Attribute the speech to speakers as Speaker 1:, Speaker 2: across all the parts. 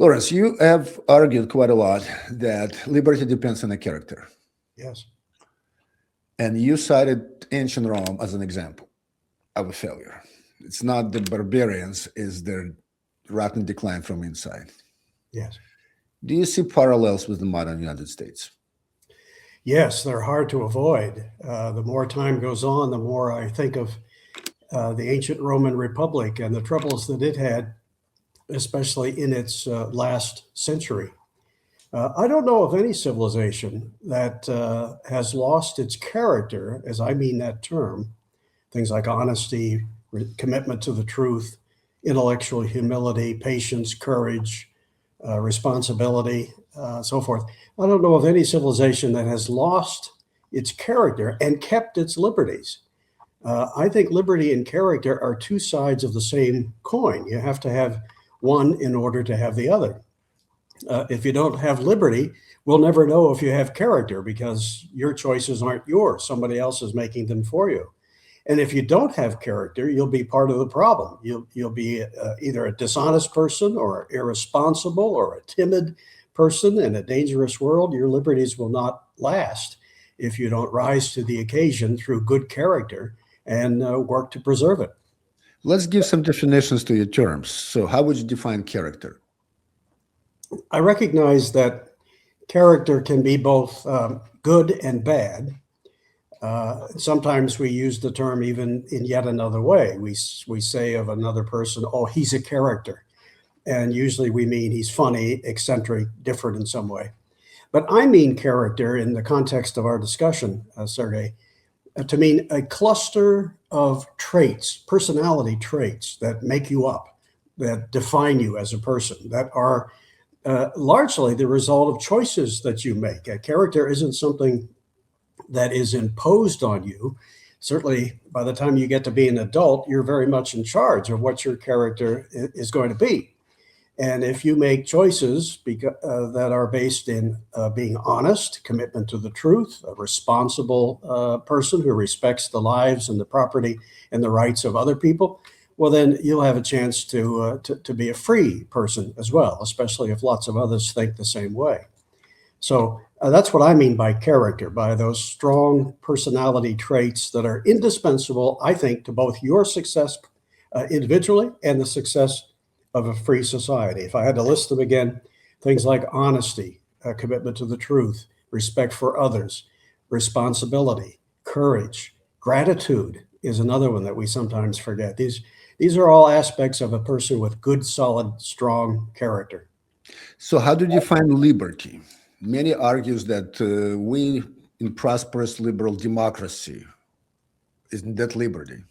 Speaker 1: Lawrence, you have argued quite a lot that liberty depends on a character.
Speaker 2: Yes.
Speaker 1: And you cited ancient Rome as an example of a failure. It's not the barbarians, it's their rotten decline from inside.
Speaker 2: Yes.
Speaker 1: Do you see parallels with the modern United States?
Speaker 2: Yes, they're hard to avoid. The more time goes on, the more I think of the ancient Roman Republic and the troubles that it had, especially in its last century. I don't know of any civilization that has lost its character, as I mean that term, things like honesty, commitment to the truth, intellectual humility, patience, courage, responsibility, so forth. I don't know of any civilization that has lost its character and kept its liberties. I think liberty and character are two sides of the same coin. You have to have one in order to have the other. If you don't have liberty, we'll never know if you have character because your choices aren't yours. Somebody else is making them for you. And if you don't have character, you'll be part of the problem. You'll be either a dishonest person or irresponsible or a timid person in a dangerous world. Your liberties will not last if you don't rise to the occasion through good character and work to preserve it.
Speaker 1: Let's give some definitions to your terms. So how would you define character?
Speaker 2: I recognize that character can be both good and bad. Sometimes we use the term even in yet another way. We say of another person, oh, he's a character. And usually we mean he's funny, eccentric, different in some way. But I mean character in the context of our discussion, Sergey, to mean a cluster of traits, personality traits that make you up, that define you as a person, that are largely the result of choices that you make. A character isn't something that is imposed on you. Certainly, by the time you get to be an adult, you're very much in charge of what your character is going to be. And if you make choices that are based in being honest, commitment to the truth, a responsible person who respects the lives and the property and the rights of other people, well, then you'll have a chance to be a free person as well, especially if lots of others think the same way. So that's what I mean by character, by those strong personality traits that are indispensable, I think, to both your success individually and the success of a free society. If I had to list them again, things like honesty, commitment to the truth, respect for others, responsibility, courage, gratitude is another one that we sometimes forget. These are all aspects of a person with good, solid, strong character.
Speaker 1: So how do you define liberty? Many argues that we in prosperous liberal democracy, isn't that liberty?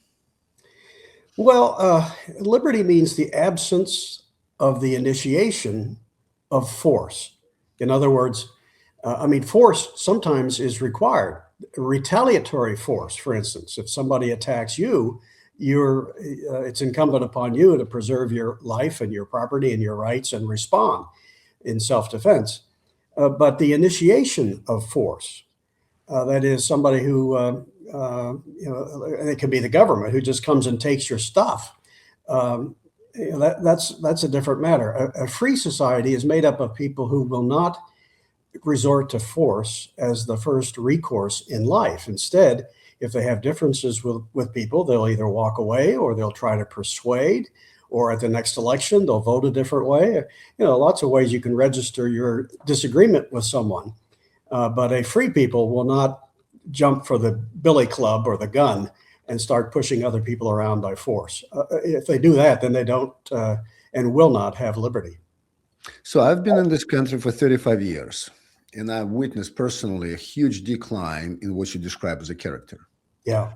Speaker 2: Well, liberty means the absence of the initiation of force. In other words, force sometimes is required. Retaliatory force, for instance, if somebody attacks you, it's incumbent upon you to preserve your life and your property and your rights and respond in self-defense. But the initiation of force, that is somebody who, it can be the government who just comes and takes your stuff. That's a different matter. A free society is made up of people who will not resort to force as the first recourse in life. Instead, if they have differences with people, they'll either walk away or they'll try to persuade, or at the next election, they'll vote a different way. Lots of ways you can register your disagreement with someone. But a free people will not jump for the billy club or the gun and start pushing other people around by force. If they do that, then they don't and will not have liberty.
Speaker 1: So I've been in this country for 35 years, and I've witnessed personally a huge decline in what you describe as a character.
Speaker 2: Yeah.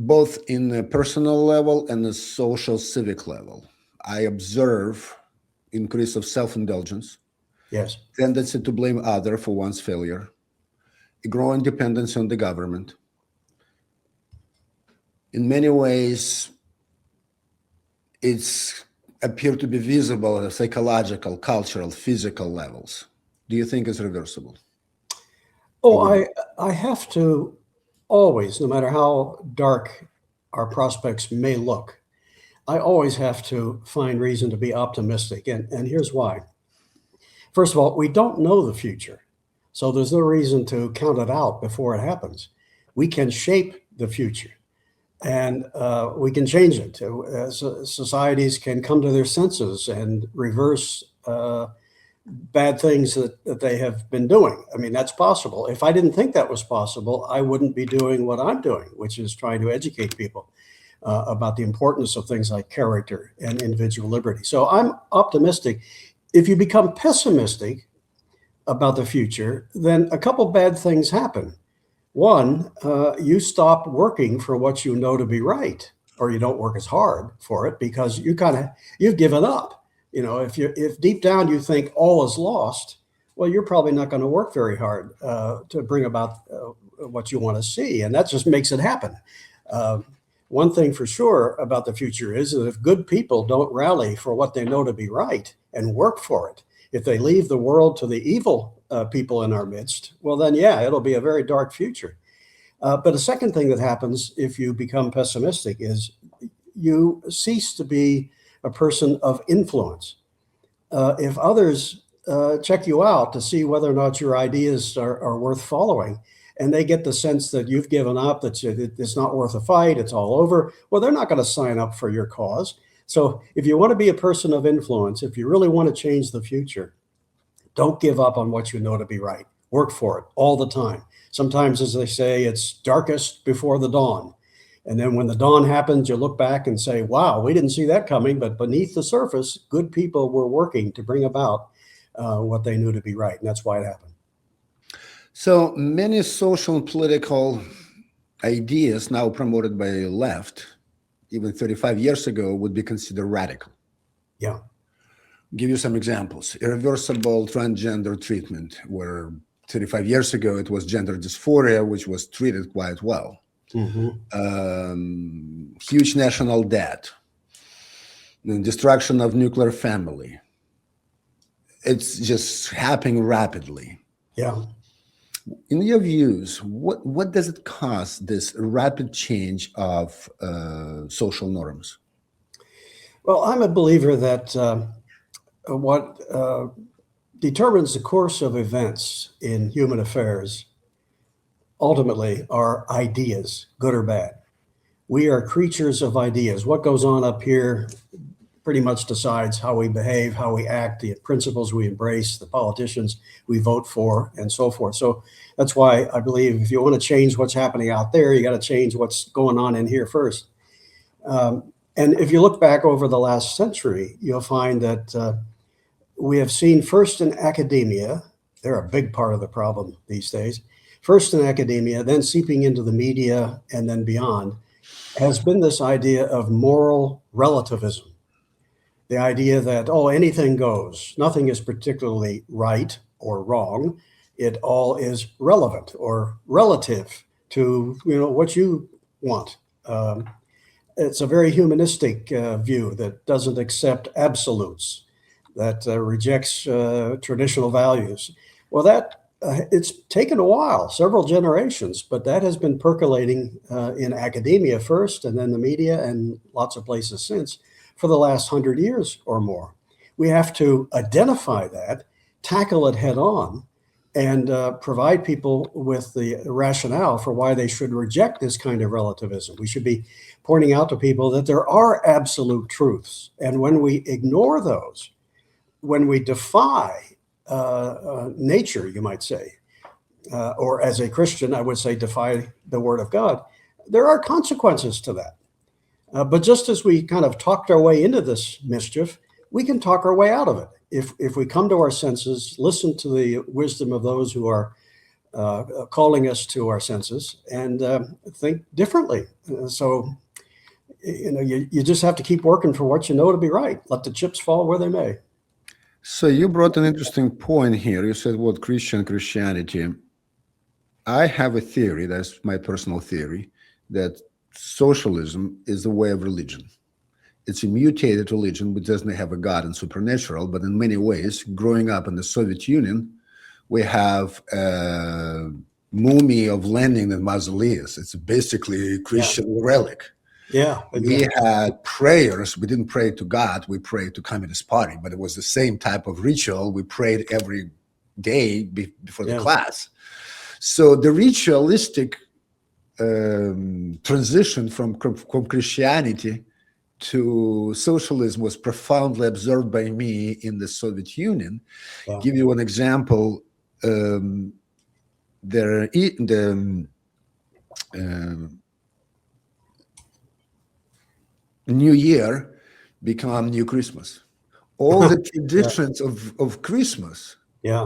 Speaker 1: Both in the personal level and the social civic level. I observe increase of self-indulgence,
Speaker 2: yes,
Speaker 1: tendency to blame other for one's failure, a growing dependence on the government. In many ways, it's appeared to be visible at psychological, cultural, physical levels. Do you think it's reversible?
Speaker 2: Oh, I have to always, no matter how dark our prospects may look, I always have to find reason to be optimistic. And here's why. First of all, we don't know the future. So there's no reason to count it out before it happens. We can shape the future, and we can change it. Societies can come to their senses and reverse bad things that they have been doing. I mean, that's possible. If I didn't think that was possible, I wouldn't be doing what I'm doing, which is trying to educate people about the importance of things like character and individual liberty. So I'm optimistic. If you become pessimistic about the future, then a couple bad things happen. One, you stop working for what you know to be right, or you don't work as hard for it because you've given up. You know, if deep down you think all is lost, well, you're probably not going to work very hard to bring about what you want to see, and that just makes it happen. One thing for sure about the future is that if good people don't rally for what they know to be right and work for it, if they leave the world to the evil people in our midst, well, then, yeah, it'll be a very dark future. But a second thing that happens if you become pessimistic is you cease to be a person of influence. If others check you out to see whether or not your ideas are worth following, and they get the sense that you've given up, that it's not worth a fight, it's all over, well, they're not going to sign up for your cause. So if you want to be a person of influence, if you really want to change the future, don't give up on what you know to be right. Work for it all the time. Sometimes, as they say, it's darkest before the dawn. And then when the dawn happens, you look back and say, wow, we didn't see that coming. But beneath the surface, good people were working to bring about what they knew to be right. And that's why it happened.
Speaker 1: So many social and political ideas now promoted by the left, even 35 years ago, would be considered radical.
Speaker 2: Yeah.
Speaker 1: Give you some examples. Irreversible transgender treatment, where 35 years ago it was gender dysphoria, which was treated quite well. Mm-hmm. Huge national debt, the destruction of nuclear family. It's just happening rapidly.
Speaker 2: Yeah.
Speaker 1: In your views, what does it cost, this rapid change of social norms?
Speaker 2: Well, I'm a believer that what determines the course of events in human affairs ultimately are ideas, good or bad. We are creatures of ideas. What goes on up here pretty much decides how we behave, how we act, the principles we embrace, the politicians we vote for, and so forth. So that's why I believe if you want to change what's happening out there, you got to change what's going on in here first. And if you look back over the last century, you'll find that we have seen first in academia, they're a big part of the problem these days, first in academia, then seeping into the media, and then beyond, has been this idea of moral relativism. The idea that, oh, anything goes, nothing is particularly right or wrong. It all is relevant or relative to, what you want. It's a very humanistic view that doesn't accept absolutes, that rejects traditional values. Well, it's taken a while, several generations, but that has been percolating in academia first, and then the media and lots of places since, for the last 100 years or more. We have to identify that, tackle it head on, and provide people with the rationale for why they should reject this kind of relativism. We should be pointing out to people that there are absolute truths. And when we ignore those, when we defy nature, you might say, or as a Christian, I would say defy the word of God, there are consequences to that. But just as we kind of talked our way into this mischief, we can talk our way out of it. If we come to our senses, listen to the wisdom of those who are calling us to our senses, and think differently. So, you just have to keep working for what you know to be right. Let the chips fall where they may.
Speaker 1: So you brought an interesting point here. You said, what Christianity. I have a theory, that's my personal theory, that socialism is a way of religion. It's a mutated religion which doesn't have a God and supernatural, but in many ways, growing up in the Soviet Union, we have a mummy of Lenin and Mausoleus. It's basically a Christian relic.
Speaker 2: Yeah.
Speaker 1: We had prayers. We didn't pray to God. We prayed to Communist Party, but it was the same type of ritual. We prayed every day before the class. So the ritualistic transition from Christianity to socialism was profoundly observed by me in the Soviet Union. Give you an example. New Year become New Christmas. All the traditions of Christmas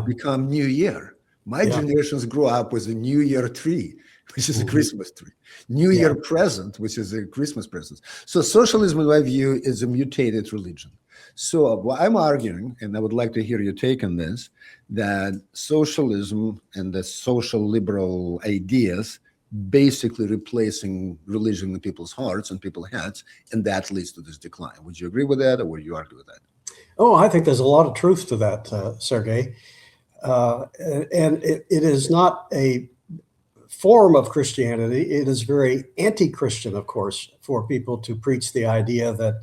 Speaker 1: become New Year. My generations grew up with a New Year tree, which is a Christmas tree. New Year present, which is a Christmas present. So socialism, in my view, is a mutated religion. So what I'm arguing, and I would like to hear your take on this, that socialism and the social liberal ideas basically replacing religion in people's hearts and people's heads, and that leads to this decline. Would you agree with that, or would you argue with that?
Speaker 2: Oh, I think there's a lot of truth to that, Sergey. And it is not a form of Christianity. It is very anti-Christian, of course, for people to preach the idea that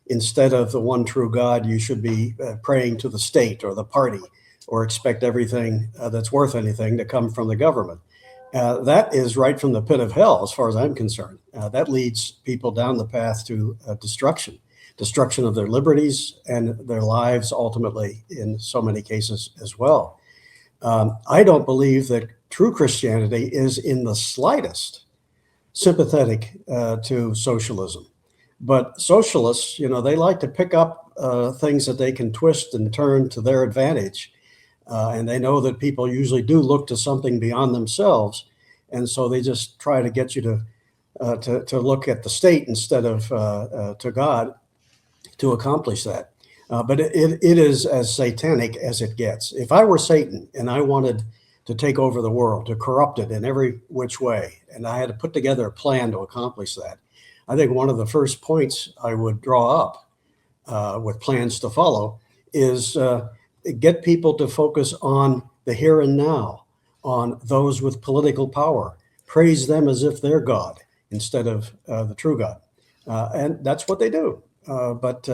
Speaker 2: instead of the one true God, you should be praying to the state or the party, or expect everything that's worth anything to come from the government. That is right from the pit of hell, as far as I'm concerned. That leads people down the path to destruction of their liberties and their lives, ultimately, in so many cases as well. I don't believe that true Christianity is in the slightest sympathetic to socialism. But socialists, they like to pick up things that they can twist and turn to their advantage. And they know that people usually do look to something beyond themselves. And so they just try to get you to look at the state instead of to God to accomplish that. But it is as satanic as it gets. If I were Satan and I wanted to take over the world, to corrupt it in every which way, and I had to put together a plan to accomplish that, I think one of the first points I would draw up with plans to follow is get people to focus on the here and now, on those with political power, praise them as if they're God instead of the true God. And that's what they do. But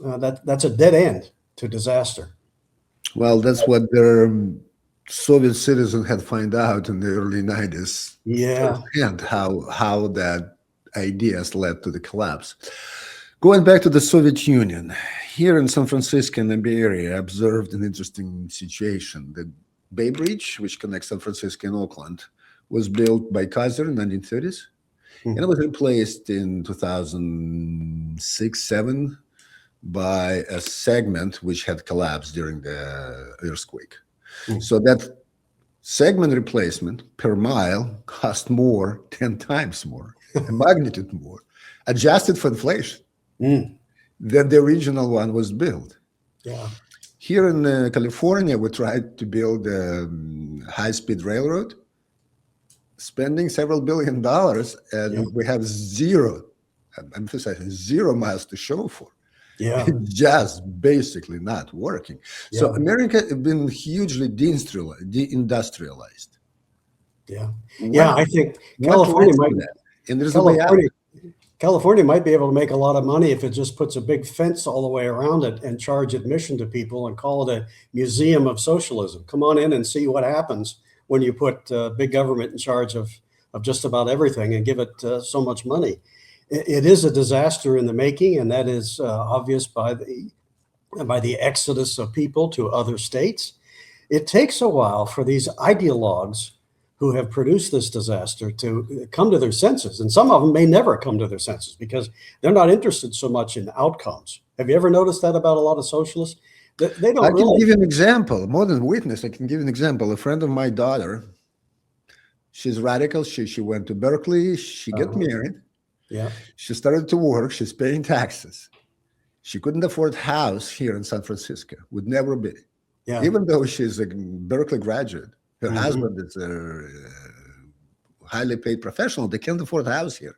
Speaker 2: that's a dead end to disaster.
Speaker 1: Well, that's what their Soviet citizens had found out in the early 90s.
Speaker 2: Yeah.
Speaker 1: And how that ideas led to the collapse. Going back to the Soviet Union, here in San Francisco and the Bay Area, I observed an interesting situation. The Bay Bridge, which connects San Francisco and Oakland, was built by Kaiser in the 1930s. And it was replaced in 2006-07 by a segment which had collapsed during the earthquake. So that segment replacement per mile cost more, 10 times more, a magnitude more, adjusted for inflation, than the original one was built.
Speaker 2: Yeah.
Speaker 1: Here in California, we tried to build a high-speed railroad, spending several $1 billion, and we have zero, I'm emphasizing zero miles to show for.
Speaker 2: Yeah.
Speaker 1: It's just basically not working. So America has been hugely deindustrialized.
Speaker 2: Yeah. I think California might be able to make a lot of money if it just puts a big fence all the way around it and charge admission to people and call it a museum of socialism. Come on in and see what happens when you put big government in charge of just about everything and give it so much money. It is a disaster in the making, and that is obvious by the exodus of people to other states. It takes a while for these ideologues who have produced this disaster to come to their senses. And some of them may never come to their senses because they're not interested so much in outcomes. Have you ever noticed that about a lot of socialists? They don't.
Speaker 1: I can give you an example, more than witness. I can give you an example. A friend of my daughter, she's radical. She went to Berkeley. She got married.
Speaker 2: Yeah.
Speaker 1: She started to work. She's paying taxes. She couldn't afford a house here in San Francisco. Would never be.
Speaker 2: Yeah.
Speaker 1: Even though she's a Berkeley graduate. Her husband is a highly paid professional. They can't afford a house here.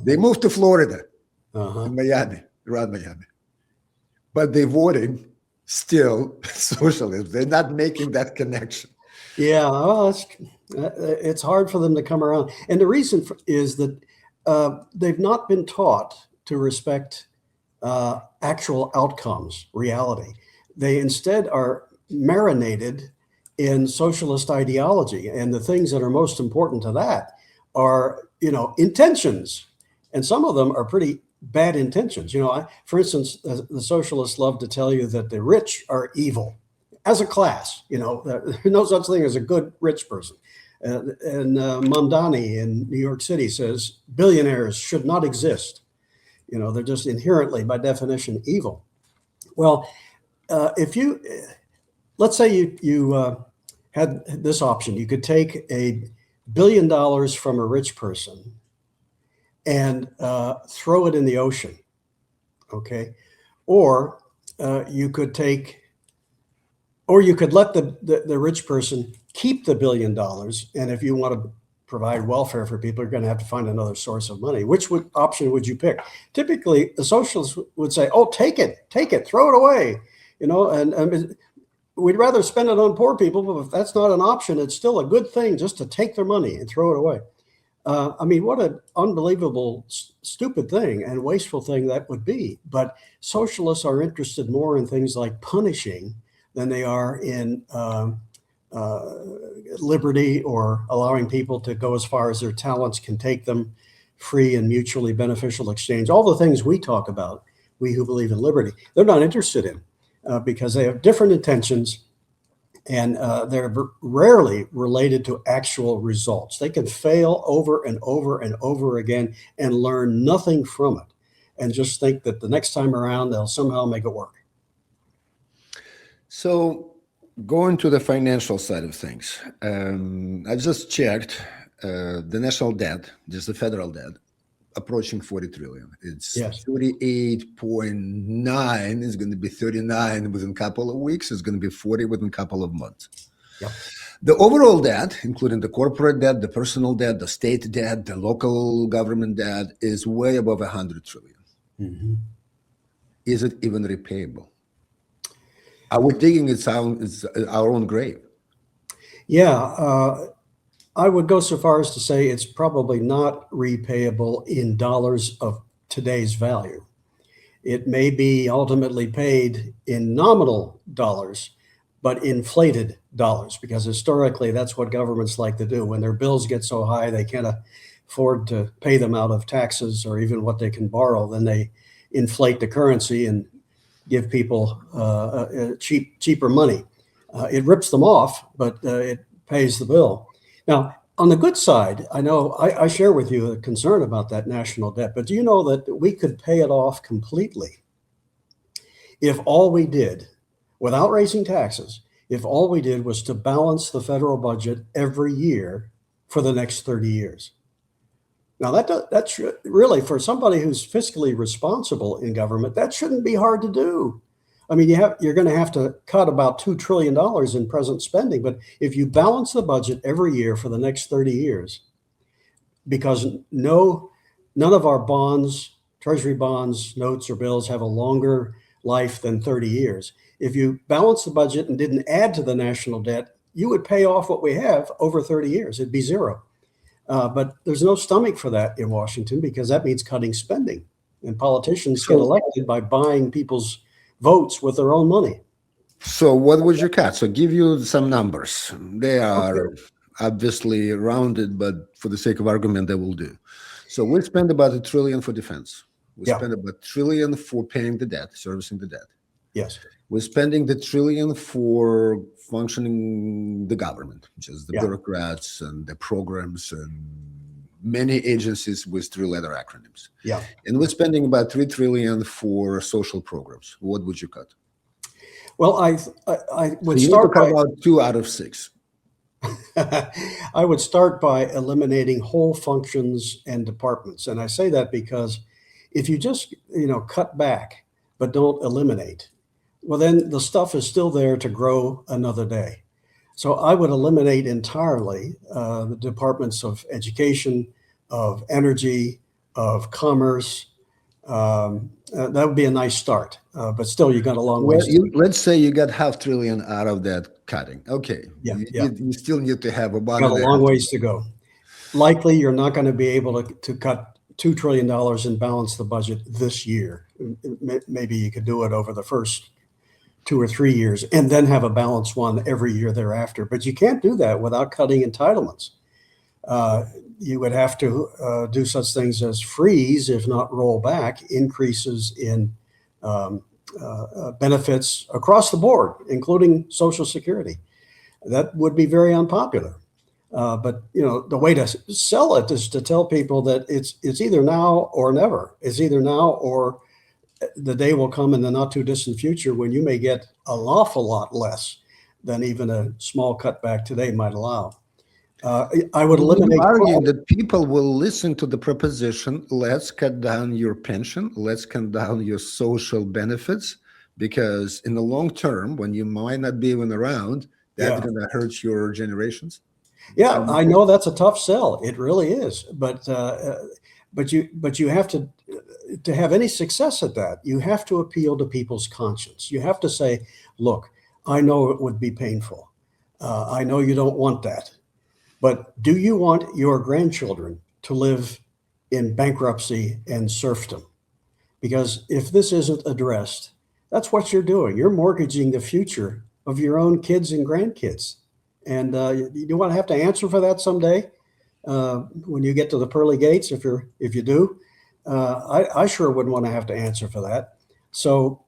Speaker 1: They moved to Florida, in Miami, around Miami. But they voted still socialism. They're not making that connection.
Speaker 2: Yeah, well, it's hard for them to come around. And the reason is that they've not been taught to respect actual outcomes, reality. They instead are marinated in socialist ideology, and the things that are most important to that are, intentions, and some of them are pretty bad intentions. For instance, the socialists love to tell you that the rich are evil as a class. There's no such thing as a good rich person. And Mamdani in New York City says billionaires should not exist. They're just inherently, by definition, evil. Well, let's say you had this option. You could take $1 billion from a rich person and throw it in the ocean, okay? Or you could let the rich person keep the $1 billion, and if you want to provide welfare for people, you're going to have to find another source of money. Which option would you pick? Typically, the socialists would say, "Oh, take it, throw it away," and we'd rather spend it on poor people, but if that's not an option, it's still a good thing just to take their money and throw it away. What an unbelievable, stupid thing and wasteful thing that would be. But socialists are interested more in things like punishing than they are in liberty or allowing people to go as far as their talents can take them, free and mutually beneficial exchange. All the things we talk about, we who believe in liberty, they're not interested in because they have different intentions. And they're rarely related to actual results. They can fail over and over and over again and learn nothing from it and just think that the next time around, they'll somehow make it work.
Speaker 1: So going to the financial side of things, I just checked the national debt, just the federal debt, approaching 40 trillion. It's 38.9. It's going to be 39 within a couple of weeks. It's going to be 40 within a couple of months.
Speaker 2: Yep.
Speaker 1: The overall debt, including the corporate debt, the personal debt, the state debt, the local government debt, is way above 100 trillion. Mm-hmm. Is it even repayable? Are we digging our own grave?
Speaker 2: Yeah. I would go so far as to say it's probably not repayable in dollars of today's value. It may be ultimately paid in nominal dollars, but inflated dollars, because historically that's what governments like to do. When their bills get so high they can't afford to pay them out of taxes or even what they can borrow, then they inflate the currency and give people cheaper money. It rips them off, but it pays the bill. Now, on the good side, I know I share with you a concern about that national debt, but do you know that we could pay it off completely if all we did, without raising taxes, if all we did was to balance the federal budget every year for the next 30 years? Now, that's really, for somebody who's fiscally responsible in government, that shouldn't be hard to do. I mean, you're going to have to cut about $2 trillion in present spending. But if you balance the budget every year for the next 30 years, because none of our bonds, treasury bonds, notes, or bills have a longer life than 30 years. If you balance the budget and didn't add to the national debt, you would pay off what we have over 30 years. It'd be zero. But there's no stomach for that in Washington, because that means cutting spending. And politicians get elected by buying people's votes with their own money.
Speaker 1: So what would you cut? So give you some numbers. They are obviously rounded, but for the sake of argument, they will do. So we spend about $1 trillion for defense. We spend about $1 trillion for paying the debt, servicing the debt.
Speaker 2: Yes.
Speaker 1: We're spending the $1 trillion for functioning the government, which is the bureaucrats and the programs and many agencies with 3-letter acronyms.
Speaker 2: Yeah.
Speaker 1: And we're spending about $3 trillion for social programs. What would you cut?
Speaker 2: Well, I would
Speaker 1: so
Speaker 2: start by
Speaker 1: about 2 out of 6.
Speaker 2: I would start by eliminating whole functions and departments. And I say that because if you just, cut back, but don't eliminate, well, then the stuff is still there to grow another day. So I would eliminate entirely the departments of education, of energy, of commerce. That would be a nice start, but still you got a long way.
Speaker 1: Let's say you got $500 billion out of that cutting. Okay. You still need to have about
Speaker 2: got a long ways to go. Likely you're not going to be able to cut $2 trillion and balance the budget this year. Maybe you could do it over the first 2 or 3 years and then have a balanced one every year thereafter. But you can't do that without cutting entitlements. You would have to do such things as freeze, if not roll back, increases in benefits across the board, including Social Security. That would be very unpopular. But the way to sell it is to tell people that it's either now or never. It's either now or the day will come in the not too distant future when you may get an awful lot less than even a small cutback today might allow. I would eliminate.
Speaker 1: You argue that people will listen to the proposition, let's cut down your pension, let's cut down your social benefits, because in the long term, when you might not be even around, that's going to hurt your generations.
Speaker 2: Yeah, I know that's a tough sell. It really is. But you have to have any success at that, you have to appeal to people's conscience. You have to say, look, I know it would be painful. I know you don't want that. But do you want your grandchildren to live in bankruptcy and serfdom? Because if this isn't addressed, that's what you're doing. You're mortgaging the future of your own kids and grandkids. And you want to have to answer for that someday when you get to the pearly gates, if you do. I sure wouldn't want to have to answer for that. So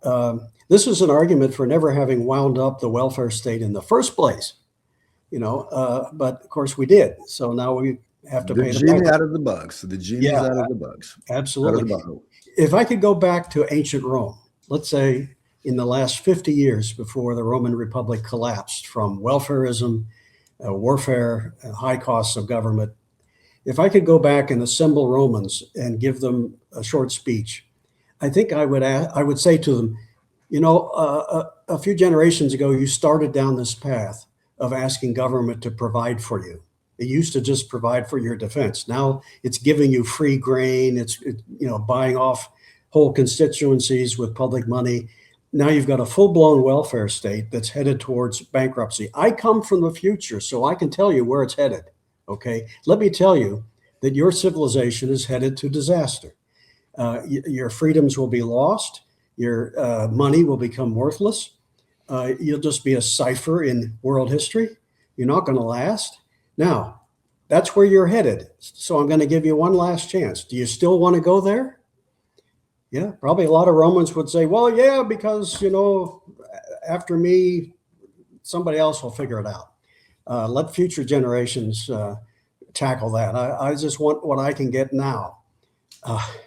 Speaker 2: this is an argument for never having wound up the welfare state in the first place. But of course we did. So now we have to pay the
Speaker 1: genie out of the box. The genie's out of the box.
Speaker 2: Absolutely. If I could go back to ancient Rome, let's say in the last 50 years before the Roman Republic collapsed from welfarism, warfare, high costs of government, if I could go back and assemble Romans and give them a short speech, I think I would say to them, a few generations ago, you started down this path of asking government to provide for you. It used to just provide for your defense. Now it's giving you free grain. It's buying off whole constituencies with public money. Now you've got a full-blown welfare state that's headed towards bankruptcy. I come from the future, so I can tell you where it's headed. Okay, let me tell you that your civilization is headed to disaster. Your freedoms will be lost. Your money will become worthless. You'll just be a cipher in world history. You're not going to last. Now, that's where you're headed. So I'm going to give you one last chance. Do you still want to go there? Yeah, probably a lot of Romans would say, well, yeah, because, after me, somebody else will figure it out. Let future generations tackle that. I just want what I can get now.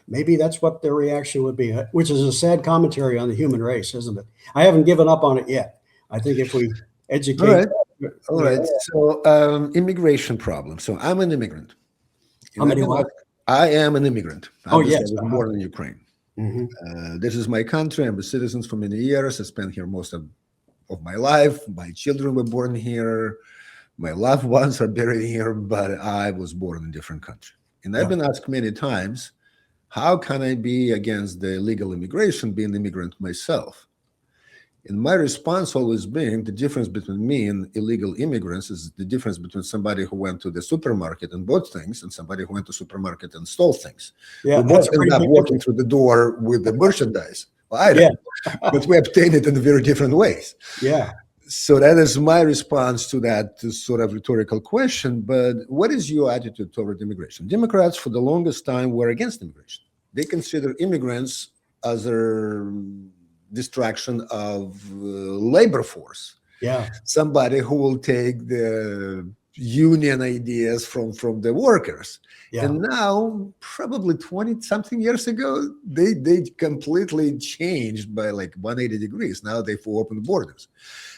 Speaker 2: Maybe that's what their reaction would be, which is a sad commentary on the human race, isn't it? I haven't given up on it yet. I think if we educate.
Speaker 1: All right. So immigration problem. So I'm an immigrant. I am an immigrant. I was born in Ukraine. Mm-hmm. This is my country. I'm a citizen for many years. I spent here most of my life. My children were born here. My loved ones are buried here, but I was born in a different country. And I've been asked many times, how can I be against the illegal immigration, being an immigrant myself? And my response always being the difference between me and illegal immigrants is the difference between somebody who went to the supermarket and bought things and somebody who went to the supermarket and stole things.
Speaker 2: Yeah,
Speaker 1: we both ended up walking through the door with the merchandise item, but we obtained it in very different ways.
Speaker 2: Yeah.
Speaker 1: So that is my response to that sort of rhetorical question. But what is your attitude toward immigration? Democrats, for the longest time, were against immigration. They consider immigrants as a distraction of labor force.
Speaker 2: Yeah,
Speaker 1: somebody who will take the union ideas from the workers. Yeah. And now, probably 20-something years ago, they completely changed by like 180 degrees. Now they've opened borders.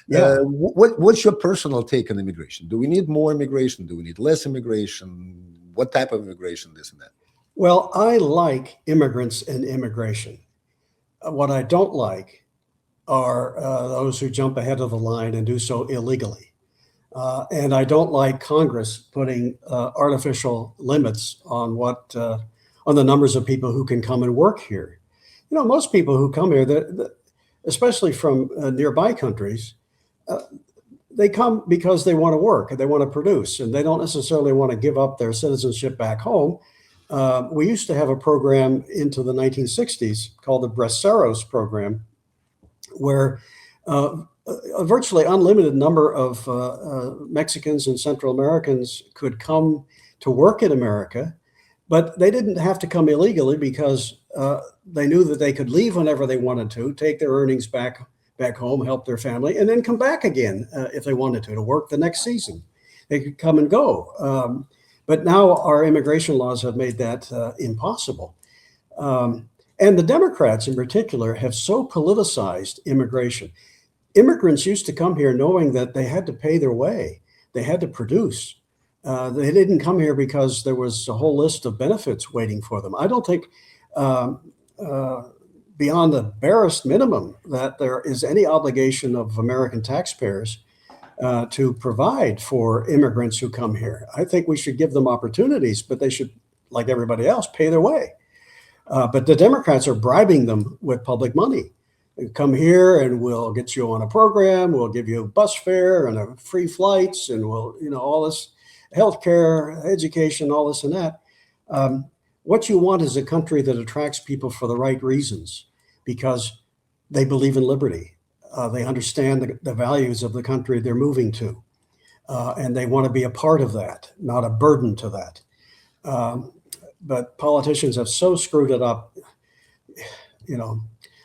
Speaker 1: Yeah. What's your personal take on immigration? Do we need more immigration? Do we need less immigration? What type of immigration, this and that?
Speaker 2: Well, I like immigrants and immigration. What I don't like are those who jump ahead of the line and do so illegally. And I don't like Congress putting artificial limits on on the numbers of people who can come and work here. Most people who come here, especially from nearby countries, they come because they want to work and they want to produce, and they don't necessarily want to give up their citizenship back home. We used to have a program into the 1960s called the Braceros program, where a virtually unlimited number of Mexicans and Central Americans could come to work in America, but they didn't have to come illegally because they knew that they could leave whenever they wanted to, take their earnings back home, help their family, and then come back again if they wanted to work the next season. They could come and go. But now our immigration laws have made that impossible. And the Democrats in particular have so politicized immigration. Immigrants used to come here knowing that they had to pay their way. They had to produce. They didn't come here because there was a whole list of benefits waiting for them. I don't think beyond the barest minimum that there is any obligation of American taxpayers to provide for immigrants who come here. I think we should give them opportunities, but they should, like everybody else, pay their way. But the Democrats are bribing them with public money. Come here and we'll get you on a program. We'll give you a bus fare and free flights, and we'll, all this healthcare, education, all this and that. What you want is a country that attracts people for the right reasons, because they believe in liberty. They understand the values of the country they're moving to, and they want to be a part of that, not a burden to that. But politicians have so screwed it up.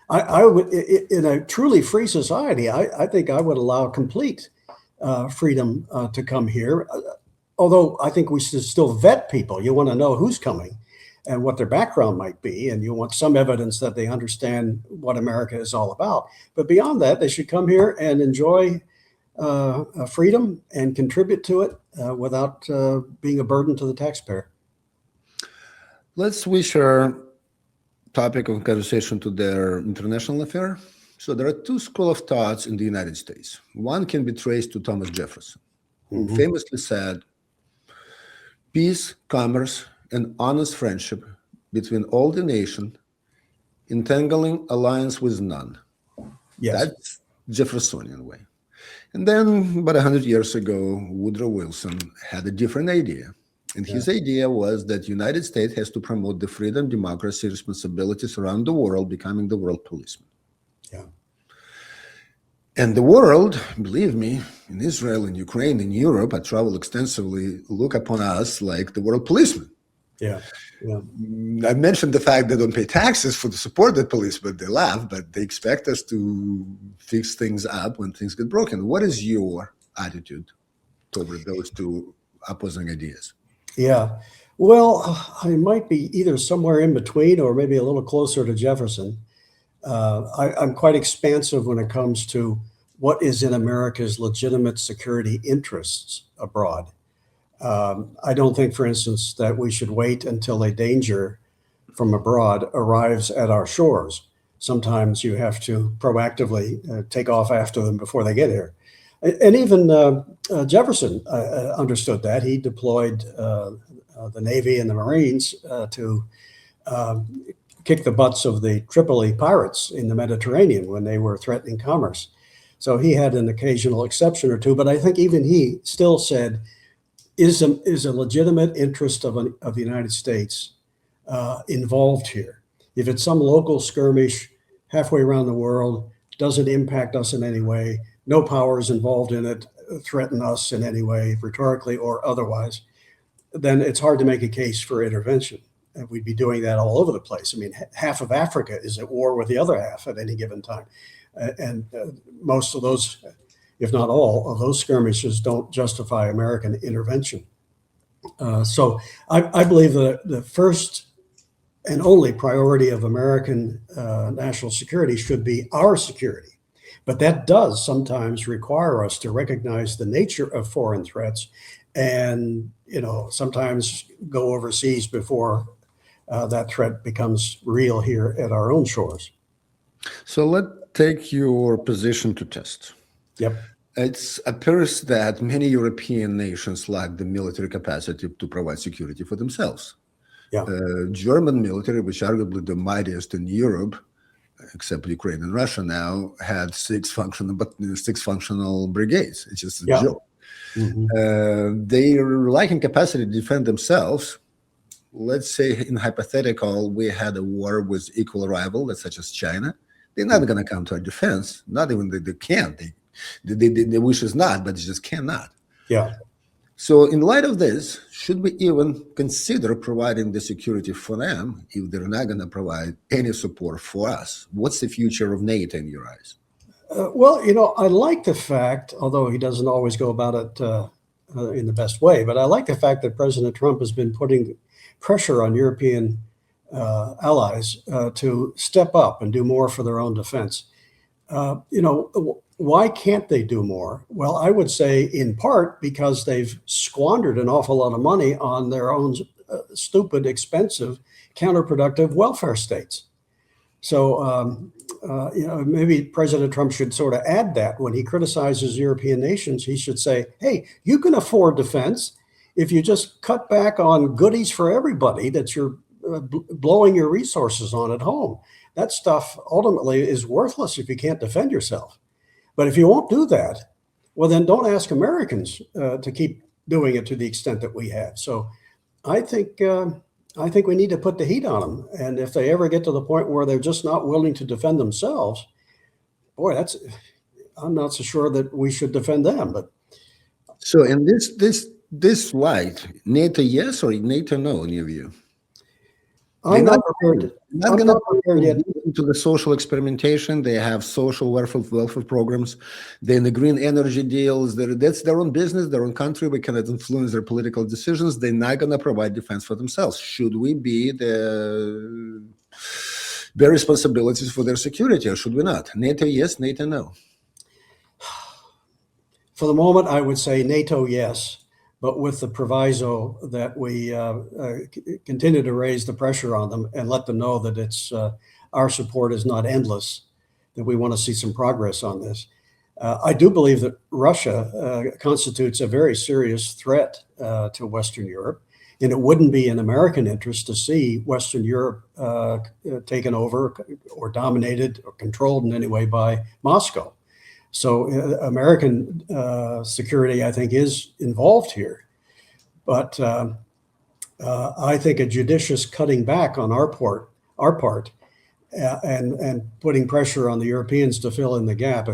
Speaker 2: I would, in a truly free society, I think I would allow complete freedom to come here. Although I think we should still vet people. You want to know who's coming and what their background might be, and you want some evidence that they understand what America is all about. But beyond that, they should come here and enjoy freedom and contribute to it without being a burden to the taxpayer.
Speaker 1: Let's switch our topic of conversation to their international affair. So there are two schools of thoughts in the United States. One can be traced to Thomas Jefferson, who famously said, "Peace, commerce, and honest friendship between all the nation, entangling alliance with none."
Speaker 2: Yes.
Speaker 1: That's Jeffersonian way. And then about 100 years ago, Woodrow Wilson had a different idea. And his idea was that United States has to promote the freedom, democracy, responsibilities around the world, becoming the world policeman.
Speaker 2: Yeah.
Speaker 1: And the world, believe me, in Israel, in Ukraine, in Europe, I travel extensively, look upon us like the world policeman.
Speaker 2: Yeah. Yeah.
Speaker 1: I mentioned the fact they don't pay taxes for the support that police, but they laugh, but they expect us to fix things up when things get broken. What is your attitude toward those two opposing ideas?
Speaker 2: Yeah. Well, I might be either somewhere in between or maybe a little closer to Jefferson. I'm quite expansive when it comes to what is in America's legitimate security interests abroad. I don't think, for instance, that we should wait until a danger from abroad arrives at our shores. Sometimes you have to proactively take off after them before they get here. And even Jefferson understood that. He deployed the Navy and the Marines to kick the butts of the Tripoli pirates in the Mediterranean when they were threatening commerce. So he had an occasional exception or two, but I think even he still said, is a legitimate interest of the United States involved here? If it's some local skirmish halfway around the world, doesn't impact us in any way, no powers involved in it threaten us in any way, rhetorically or otherwise, then it's hard to make a case for intervention. And we'd be doing that all over the place. I mean, half of Africa is at war with the other half at any given time. And most of those, if not all of those skirmishes, don't justify American intervention. So I believe the first and only priority of American national security should be our security. But that does sometimes require us to recognize the nature of foreign threats and, sometimes go overseas before that threat becomes real here at our own shores.
Speaker 1: So let's take your position to test.
Speaker 2: Yep.
Speaker 1: It appears that many European nations lack the military capacity to provide security for themselves.
Speaker 2: Yeah.
Speaker 1: German military, which arguably the mightiest in Europe, except Ukraine and Russia now, had six functional brigades. It's just a joke. They are lacking capacity to defend themselves. let's say in hypothetical, we had a war with equal rival, such as China. They're not going to come to our defense. Not even they can't. They wish is not, but they just cannot.
Speaker 2: Yeah.
Speaker 1: So in light of this, should we even consider providing the security for them if they're not going to provide any support for us? What's the future of NATO in your eyes?
Speaker 2: Well, I like the fact, although he doesn't always go about it in the best way, but I like the fact that President Trump has been putting pressure on European allies to step up and do more for their own defense. Why can't they do more? Well, I would say in part because they've squandered an awful lot of money on their own stupid, expensive, counterproductive welfare states. So, maybe President Trump should sort of add that when he criticizes European nations. He should say, hey, you can afford defense if you just cut back on goodies for everybody that you're blowing your resources on at home. That stuff ultimately is worthless if you can't defend yourself. But if you won't do that, well, then don't ask Americans to keep doing it to the extent that we have. So I think we need to put the heat on them. And if they ever get to the point where they're just not willing to defend themselves, boy, I'm not so sure that we should defend them. But
Speaker 1: so in this light, NATO yes or NATO no in your view?
Speaker 2: I'm not prepared yet.
Speaker 1: Into the social experimentation, they have social welfare programs. Then the green energy deals. That's their own business, their own country. We cannot influence their political decisions. They're not going to provide defense for themselves. Should we be bear responsibilities for their security, or should we not? NATO yes, NATO no.
Speaker 2: For the moment, I would say NATO yes, but with the proviso that we continue to raise the pressure on them and let them know that it's our support is not endless, that we want to see some progress on this. I do believe that Russia constitutes a very serious threat to Western Europe, and it wouldn't be in American interest to see Western Europe taken over or dominated or controlled in any way by Moscow. So American security, I think, is involved here. But I think a judicious cutting back on our part and putting pressure on the Europeans to fill in the gap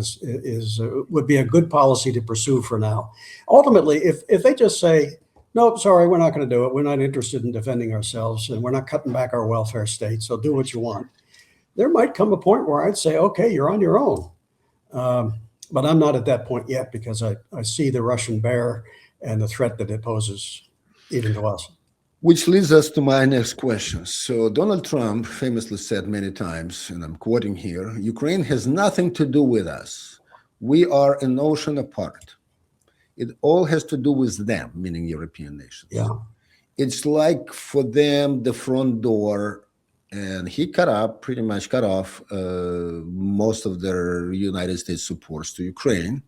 Speaker 2: would be a good policy to pursue for now. Ultimately, if they just say, nope, sorry, we're not going to do it. We're not interested in defending ourselves, and we're not cutting back our welfare state, so do what you want. There might come a point where I'd say, okay, you're on your own. But I'm not at that point yet because I see the Russian bear and the threat that it poses even to us.
Speaker 1: Which leads us to my next question. So Donald Trump famously said many times, and I'm quoting here, Ukraine has nothing to do with us. We are an ocean apart. It all has to do with them, meaning European nations.
Speaker 2: Yeah.
Speaker 1: It's like for them, the front door, and he pretty much cut off most of their United States supports to Ukraine.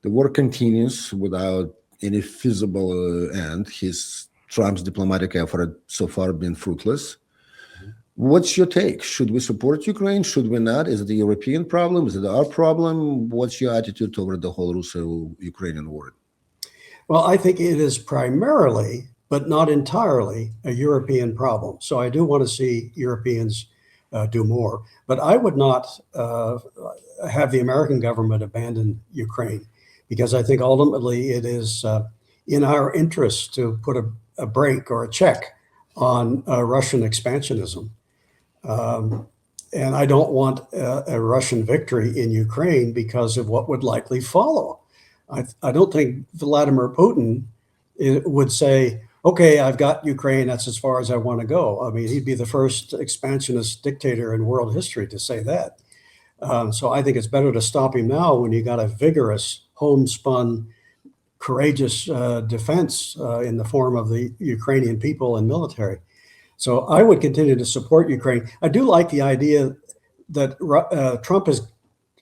Speaker 1: The war continues without any feasible end. Trump's diplomatic effort so far been fruitless. What's your take? Should we support Ukraine? Should we not? Is it a European problem? Is it our problem? What's your attitude toward the whole Russo-Ukrainian war?
Speaker 2: Well, I think it is primarily, but not entirely, a European problem. So I do want to see Europeans do more. But I would not have the American government abandon Ukraine, because I think ultimately it is in our interest to put a brake or a check on Russian expansionism. And I don't want a Russian victory in Ukraine because of what would likely follow. I don't think Vladimir Putin would say, okay, I've got Ukraine, that's as far as I want to go. I mean, he'd be the first expansionist dictator in world history to say that. So I think it's better to stop him now when you got a vigorous, homespun, courageous defense in the form of the Ukrainian people and military. So I would continue to support Ukraine. I do like the idea that Trump has,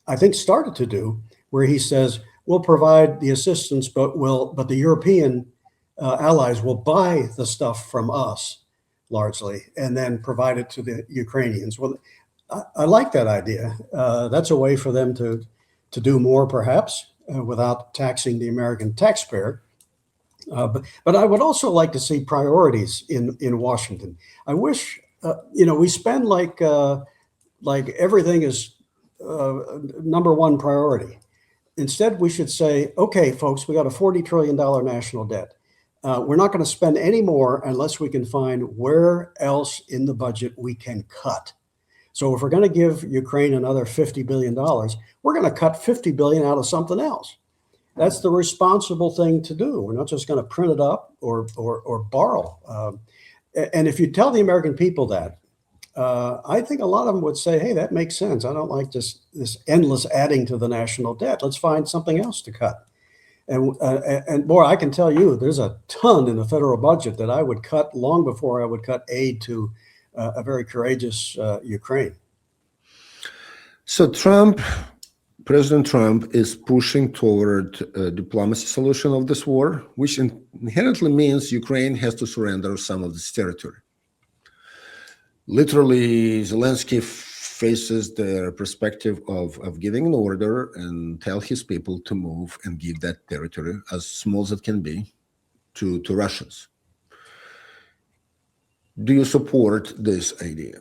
Speaker 2: I think, started to do, where he says, we'll provide the assistance, but the European allies will buy the stuff from us largely, and then provide it to the Ukrainians. Well, I like that idea. That's a way for them to do more, perhaps, without taxing the American taxpayer. But I would also like to see priorities in Washington. I wish, we spend like everything is number one priority. Instead, we should say, okay, folks, we got a $40 trillion national debt. We're not going to spend any more unless we can find where else in the budget we can cut. So if we're going to give Ukraine another $50 billion, we're going to cut $50 billion out of something else. That's the responsible thing to do. We're not just going to print it up or borrow. And if you tell the American people that, I think a lot of them would say, hey, that makes sense. I don't like this endless adding to the national debt. Let's find something else to cut. And boy, I can tell you, there's a ton in the federal budget that I would cut long before I would cut aid to a very courageous Ukraine.
Speaker 1: So President Trump is pushing toward a diplomacy solution of this war, which inherently means Ukraine has to surrender some of this territory. Literally, Zelensky faces the perspective of giving an order and tell his people to move and give that territory, as small as it can be, to Russians. Do you support this idea?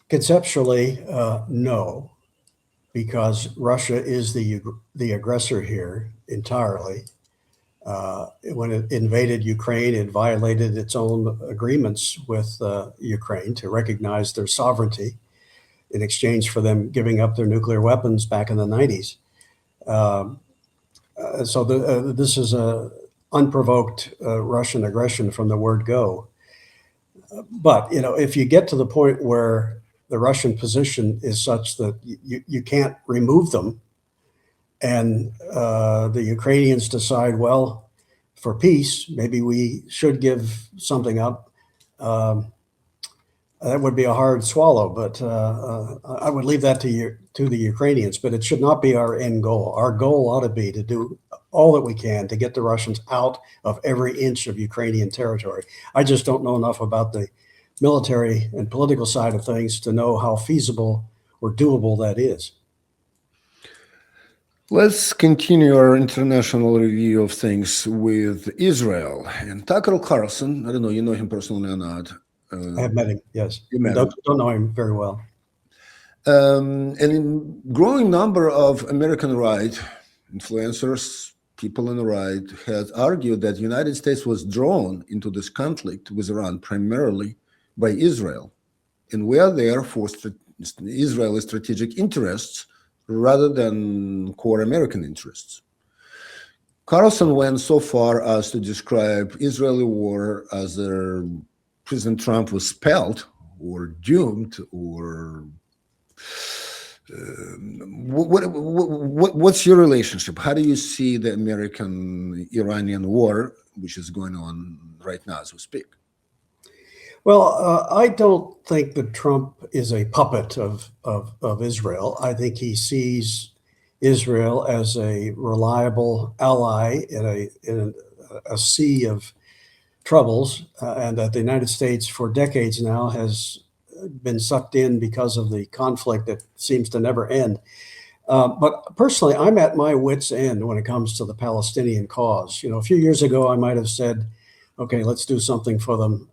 Speaker 2: Conceptually, no, because Russia is the aggressor here entirely. When it invaded Ukraine, it violated its own agreements with Ukraine to recognize their sovereignty in exchange for them giving up their nuclear weapons back in the 90s. So this is a unprovoked Russian aggression from the word go. But, if you get to the point where the Russian position is such that you can't remove them, and the Ukrainians decide, well, for peace, maybe we should give something up. That would be a hard swallow, but I would leave that to the Ukrainians. But it should not be our end goal. Our goal ought to be to do all that we can to get the Russians out of every inch of Ukrainian territory. I just don't know enough about the military and political side of things to know how feasible or doable that is.
Speaker 1: Let's continue our international review of things with Israel. And Tucker Carlson, I don't know, you know him personally or not.
Speaker 2: I have met him, yes.
Speaker 1: You met him.
Speaker 2: Don't know him very well.
Speaker 1: And a growing number of American right influencers, people on the right, had argued that the United States was drawn into this conflict with Iran primarily by Israel. And we are there for Israel's strategic interests rather than core American interests. Carlson went so far as to describe Israeli war as President Trump was spelled or doomed or what's your relationship? How do you see the American-Iranian war, which is going on right now as we speak?
Speaker 2: Well, I don't think that Trump is a puppet of Israel. I think he sees Israel as a reliable ally in a sea of troubles, and that the United States for decades now has been sucked in because of the conflict that seems to never end. But personally, I'm at my wit's end when it comes to the Palestinian cause. A few years ago, I might have said, okay, let's do something for them.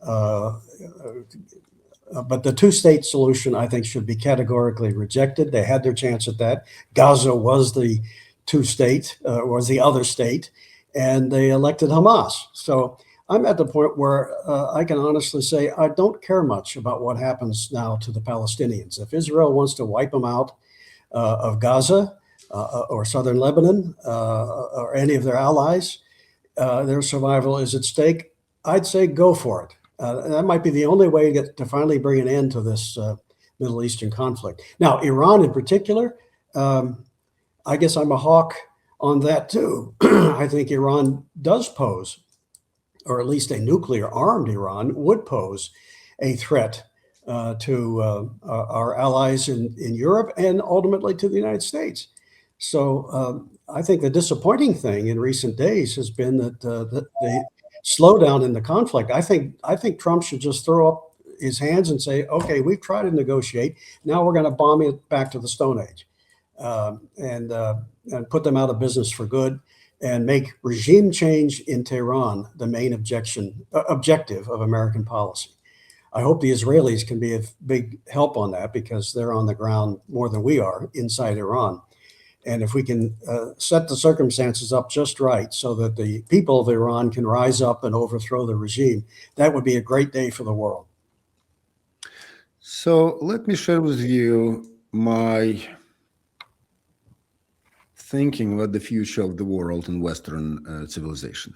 Speaker 2: But the two-state solution, I think, should be categorically rejected. They had their chance at that. Gaza was the two-state, was the other state, and they elected Hamas. So I'm at the point where I can honestly say I don't care much about what happens now to the Palestinians. If Israel wants to wipe them out of Gaza or southern Lebanon or any of their allies, their survival is at stake. I'd say go for it. That might be the only way to finally bring an end to this Middle Eastern conflict. Now, Iran in particular, I guess I'm a hawk on that too. I think Iran does pose, or at least a nuclear-armed Iran would pose a threat to our allies in Europe and ultimately to the United States. So I think the disappointing thing in recent days has been that the slowdown in the conflict. I think Trump should just throw up his hands and say, okay, we've tried to negotiate. Now we're going to bomb it back to the Stone Age and put them out of business for good. and make regime change in Tehran the main objective of American policy. I hope the Israelis can be a big help on that because they're on the ground more than we are inside Iran. And if we can set the circumstances up just right so that the people of Iran can rise up and overthrow the regime, that would be a great day for the world.
Speaker 1: So let me share with you my thinking about the future of the world and Western civilization.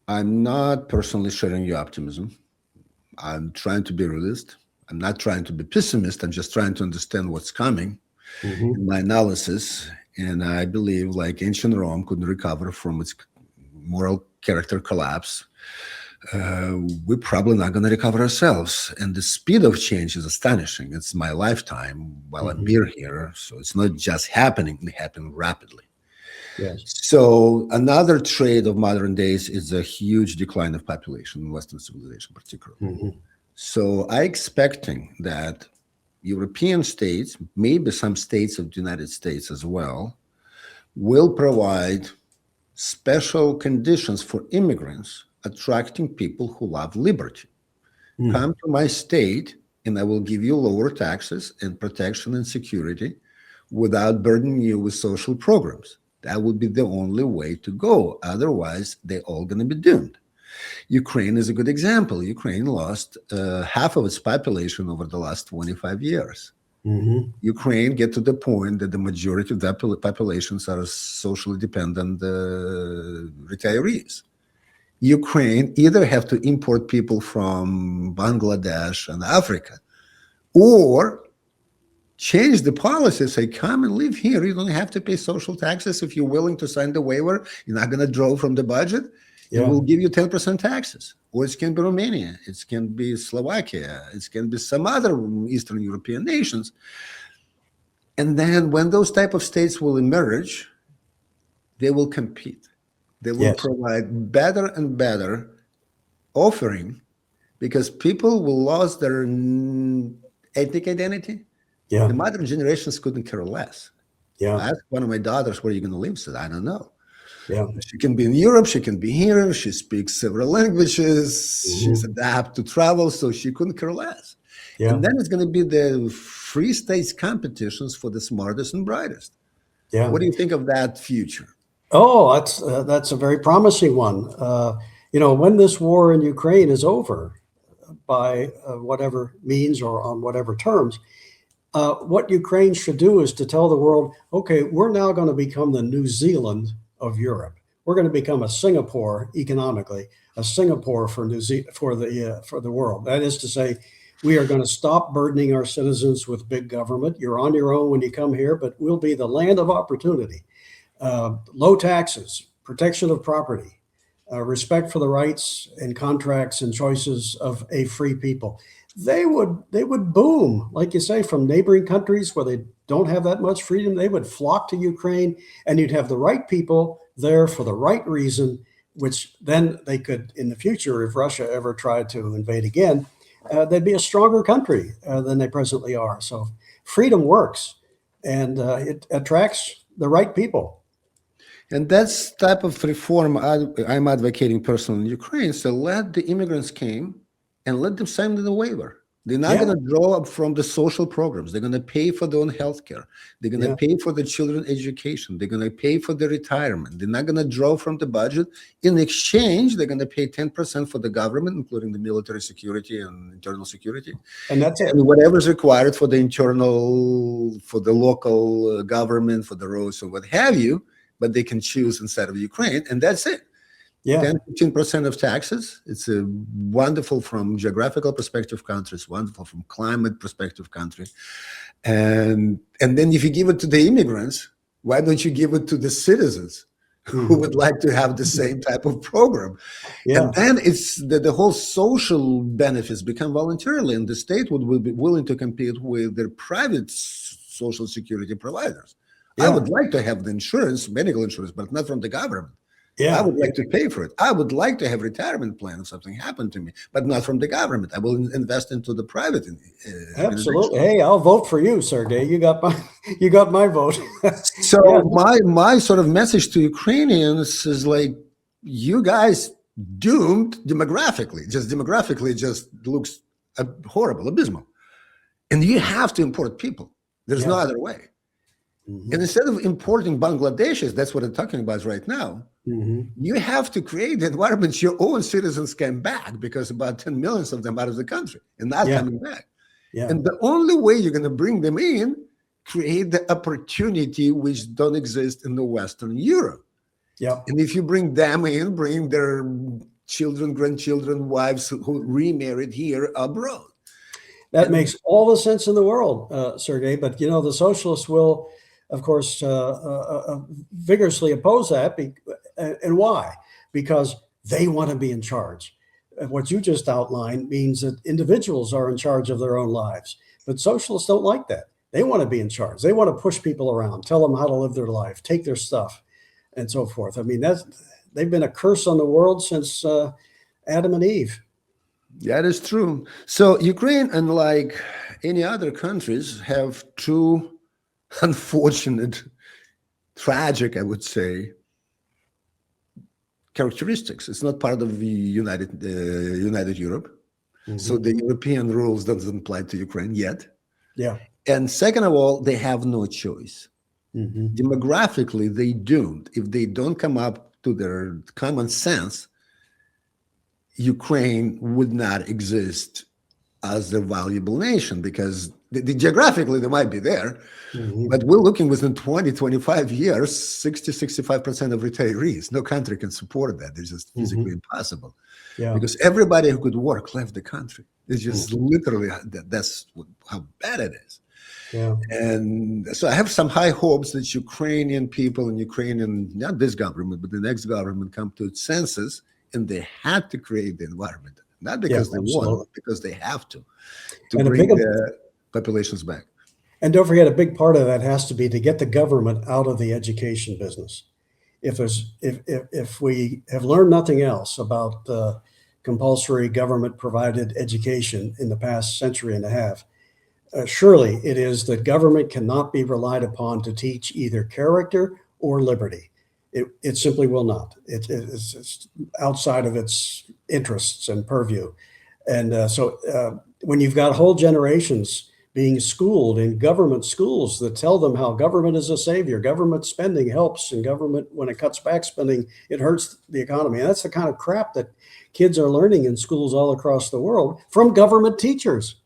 Speaker 1: I'm not personally sharing your optimism. I'm trying to be realist. I'm not trying to be pessimist. I'm just trying to understand what's coming in my analysis. And I believe, like ancient Rome couldn't recover from its moral character collapse, we're probably not going to recover ourselves. And the speed of change is astonishing. It's my lifetime while I'm here. So it's not just happening, it happened rapidly.
Speaker 2: Yes.
Speaker 1: So another trait of modern days is a huge decline of population in Western civilization, particularly. So I'm expecting that European states, maybe some states of the United States as well, will provide special conditions for immigrants, attracting people who love liberty. Come to my state and I will give you lower taxes and protection and security without burdening you with social programs. That would be the only way to go. Otherwise, they're all going to be doomed. Ukraine is a good example. Ukraine lost half of its population over the last 25 years. Ukraine get to the point that the majority of that populations are socially dependent retirees. Ukraine either have to import people from Bangladesh and Africa or change the policy, say, come and live here. You don't have to pay social taxes. If you're willing to sign the waiver, you're not going to draw from the budget. It will give you 10% taxes. Or it can be Romania. It can be Slovakia. It can be some other Eastern European nations. And then when those type of states will emerge, they will compete. They will provide better and better offering because people will lose their ethnic identity. The modern generations couldn't care less. I asked one of my daughters, where are you going to live? She said, I don't know. She can be in Europe. She can be here. She speaks several languages. She's adapted to travel, so she couldn't care less. And then it's going to be the free states competitions for the smartest and brightest. What do you think of that future?
Speaker 2: Oh, that's a very promising one. When this war in Ukraine is over, by whatever means or on whatever terms, what Ukraine should do is to tell the world, okay, we're now going to become the New Zealand of Europe. We're going to become a Singapore economically, a Singapore for the world. That is to say, we are going to stop burdening our citizens with big government. You're on your own when you come here, but we'll be the land of opportunity. Low taxes, protection of property, respect for the rights and contracts and choices of a free people. They would boom, like you say, from neighboring countries where they don't have that much freedom. They would flock to Ukraine, and you'd have the right people there for the right reason, which then they could, in the future, if Russia ever tried to invade again, they'd be a stronger country than they presently are. So freedom works, and it attracts the right people.
Speaker 1: And that's type of reform I'm advocating personally in Ukraine. So let the immigrants came and let them sign the waiver. They're not going to draw up from the social programs. They're going to pay for their own health care. They're going to pay for the children's education. They're going to pay for the retirement. They're not going to draw from the budget. In exchange, they're going to pay 10% for the government, including the military security and internal security.
Speaker 2: And that's it.
Speaker 1: And whatever's required for the internal, for the local government, for the roads and what have you, but they can choose inside of Ukraine, and that's it. 10-15% of taxes. It's a wonderful from geographical perspective country. It's wonderful from climate perspective country. And then if you give it to the immigrants, why don't you give it to the citizens who would like to have the same type of program? And then it's the whole social benefits become voluntarily, and the state would be willing to compete with their private social security providers. I would like to have the insurance, medical insurance, but not from the government. I
Speaker 2: Yeah.
Speaker 1: would like to pay for it. I would like to have retirement plan if something happened to me, but not from the government. I will invest into the private
Speaker 2: Absolutely.
Speaker 1: organization.
Speaker 2: Hey, I'll vote for you, Sergey. You got my you got my vote.
Speaker 1: So
Speaker 2: Yeah.
Speaker 1: my sort of message to Ukrainians is like, you guys doomed demographically. Just demographically, it just looks horrible, abysmal. And you have to import people. There's no
Speaker 2: Yeah.
Speaker 1: other way.
Speaker 2: Mhm.
Speaker 1: And instead of importing Bangladeshis, that's what I'm talking about right now.
Speaker 2: Mhm.
Speaker 1: You have to create the environment your own citizens can back, because about 10 million of them out of the country and not
Speaker 2: Yeah.
Speaker 1: coming back.
Speaker 2: Yeah.
Speaker 1: And the only way you're going to bring them in, create the opportunity which don't exist in the Western Europe.
Speaker 2: Yeah.
Speaker 1: And if you bring them in, bring their children, grandchildren, wives who remarried here abroad.
Speaker 2: That
Speaker 1: And
Speaker 2: makes all the sense in the world, Sergey. But you know, the socialists will, of course, vigorously oppose that. And why? Because they want to be in charge. What you just outlined means that individuals are in charge of their own lives. But socialists don't like that. They want to be in charge. They want to push people around, tell them how to live their life, take their stuff, and so forth. I mean, they've been a curse on the world since Adam and Eve.
Speaker 1: that is true. So Ukraine, unlike any other countries, have two unfortunate, tragic, I would say, characteristics. It's not part of the United Europe.
Speaker 2: Mm-hmm.
Speaker 1: So the European rules doesn't apply to Ukraine yet.
Speaker 2: Yeah.
Speaker 1: And second of all, they have no choice.
Speaker 2: Mm-hmm.
Speaker 1: Demographically, they doomed. If they don't come up to their common sense, Ukraine would not exist as a valuable nation, because geographically they might be there,
Speaker 2: Mm-hmm.
Speaker 1: but we're looking within 20, 25 years, 60, 65% of retirees. No country can support that. It's just physically impossible.
Speaker 2: Yeah.
Speaker 1: Because everybody who could work left the country. It's just literally, that's how bad it is.
Speaker 2: Yeah.
Speaker 1: And so I have some high hopes that Ukrainian people and Ukrainian, not this government, but the next government, come to its senses, and they had to create the environment, not because they want, but because they have to
Speaker 2: And
Speaker 1: bring the populations back.
Speaker 2: And don't forget, a big part of that has to be to get the government out of the education business. If we have learned nothing else about compulsory government provided education in the past century and a half, surely it is that government cannot be relied upon to teach either character or liberty. It simply will not. It's outside of its interests and purview. And so when you've got whole generations being schooled in government schools that tell them how government is a savior, government spending helps, and government, when it cuts back spending, it hurts the economy. And that's the kind of crap that kids are learning in schools all across the world from government teachers.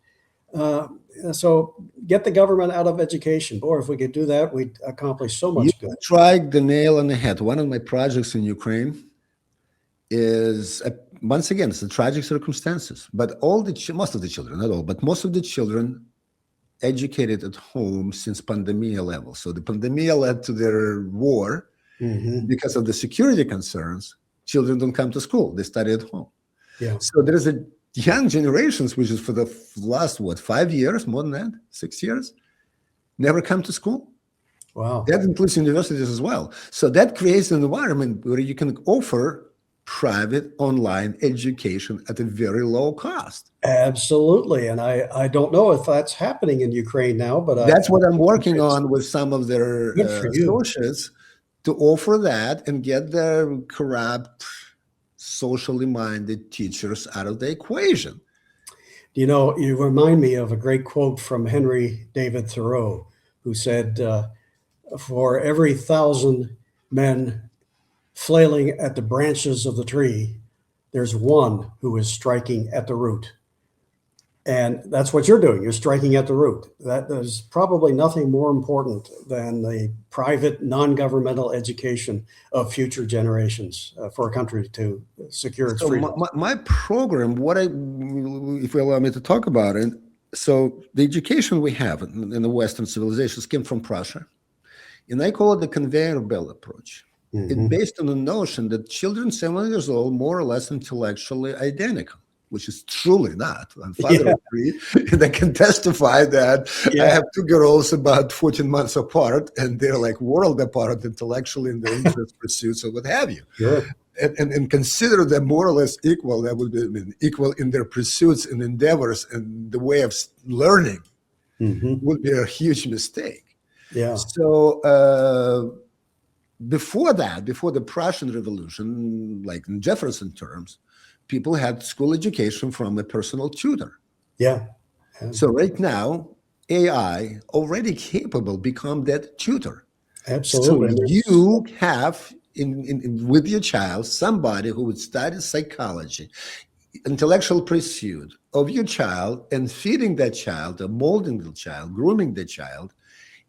Speaker 2: So get the government out of education. Boy, if we could do that, we'd accomplish so much good.
Speaker 1: You tried the nail on the head. One of my projects in Ukraine is, once again, it's the tragic circumstances. But most of the children, not all, but most of the children educated at home since pandemia level. So the pandemia led to their war.
Speaker 2: Mm-hmm.
Speaker 1: Because of the security concerns. Children don't come to school; they study at home.
Speaker 2: Yeah.
Speaker 1: So there is a young generations, which is for the last 5 years, more than that, 6 years, never come to school.
Speaker 2: Wow.
Speaker 1: That includes universities as well. So that creates an environment where you can offer private online education at a very low cost.
Speaker 2: Absolutely. And I don't know if that's happening in Ukraine now, but
Speaker 1: that's what I'm working on with some of their associates, to offer that and get the corrupt, socially minded teachers out of the equation.
Speaker 2: You know, you remind me of a great quote from Henry David Thoreau, who said, for every 1,000 men flailing at the branches of the tree, there's one who is striking at the root. And that's what you're doing. You're striking at the root. There's probably nothing more important than the private, non-governmental education of future generations for a country to secure its freedom.
Speaker 1: My program, if you allow me to talk about it, so the education we have in the Western civilizations came from Prussia, and I call it the conveyor belt approach. Mm-hmm. It's based on the notion that children 7 years old, more or less intellectually identical. which is truly not. I'm father of three, and I can testify that I have two girls about 14 months apart, and they're like world apart intellectually in their interest pursuits or what have you.
Speaker 2: Sure.
Speaker 1: And consider them more or less equal. That would be equal in their pursuits and endeavors and the way of learning would be a huge mistake.
Speaker 2: Yeah.
Speaker 1: So before the Prussian Revolution, like in Jefferson terms, people had school education from a personal tutor.
Speaker 2: Yeah.
Speaker 1: So right now, AI already capable become that tutor.
Speaker 2: Absolutely.
Speaker 1: So you have with your child somebody who would study psychology, intellectual pursuit of your child, and feeding that child, molding the child, grooming the child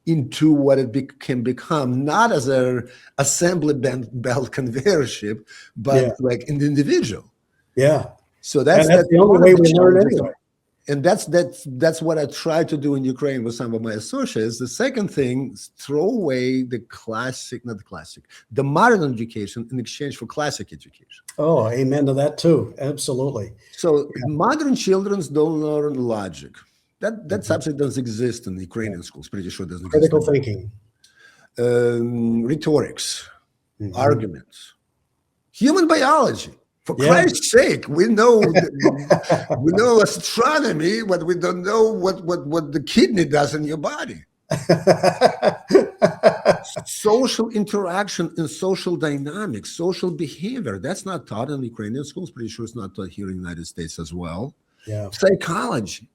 Speaker 1: into what it can become, not as a assembly belt conveyor ship, but like an individual.
Speaker 2: Yeah.
Speaker 1: So that's
Speaker 2: the only way we learn anyway.
Speaker 1: And that's what I try to do in Ukraine with some of my associates. The second thing is throw away the modern education in exchange for classic education.
Speaker 2: Oh, amen to that too. Absolutely.
Speaker 1: So modern children don't learn logic. That subject doesn't exist in the Ukrainian schools. Pretty sure it doesn't exist.
Speaker 2: Critical thinking.
Speaker 1: Rhetorics, arguments, human biology. For Christ's sake, we know astronomy, but we don't know what the kidney does in your body. Social interaction and social dynamics, social behavior, that's not taught in Ukrainian schools. Pretty sure it's not taught here in the United States as well.
Speaker 2: Yeah.
Speaker 1: Psychology,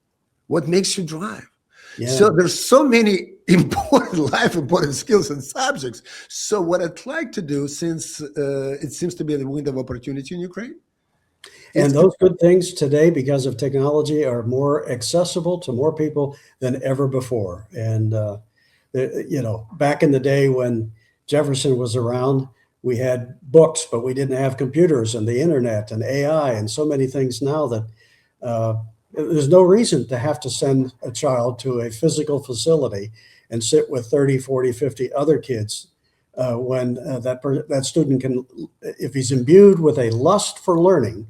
Speaker 1: what makes you drive.
Speaker 2: Yeah.
Speaker 1: So there's so many important skills and subjects. So what I'd like to do, since it seems to be the window of opportunity in Ukraine.
Speaker 2: And those good things today, because of technology, are more accessible to more people than ever before. And, back in the day when Jefferson was around, we had books, but we didn't have computers and the internet and AI and so many things now that there's no reason to have to send a child to a physical facility and sit with 30, 40, 50 other kids when that student can, if he's imbued with a lust for learning,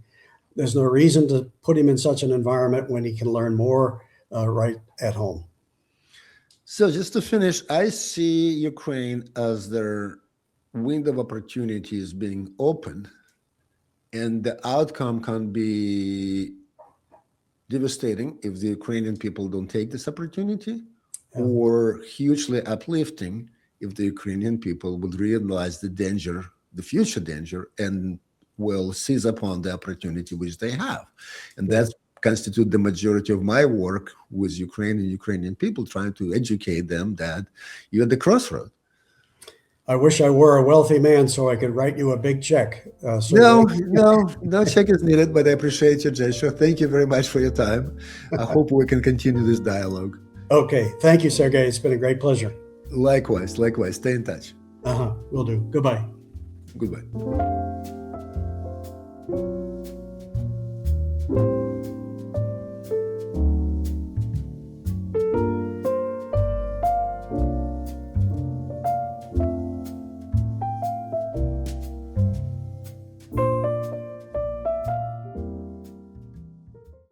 Speaker 2: there's no reason to put him in such an environment when he can learn more right at home.
Speaker 1: So just to finish, I see Ukraine as their window of opportunities being opened, and the outcome can be devastating if the Ukrainian people don't take this opportunity, or hugely uplifting if the Ukrainian people would realize the danger, the future danger, and will seize upon the opportunity which they have. And that constitutes the majority of my work with Ukraine and Ukrainian people, trying to educate them that you're at the crossroad.
Speaker 2: I wish I were a wealthy man so I could write you a big check.
Speaker 1: No check is needed, but I appreciate your gesture. Thank you very much for your time. I hope we can continue this dialogue.
Speaker 2: Okay. Thank you, Sergey. It's been a great pleasure.
Speaker 1: Likewise. Stay in touch.
Speaker 2: Will do. Goodbye.
Speaker 1: Goodbye.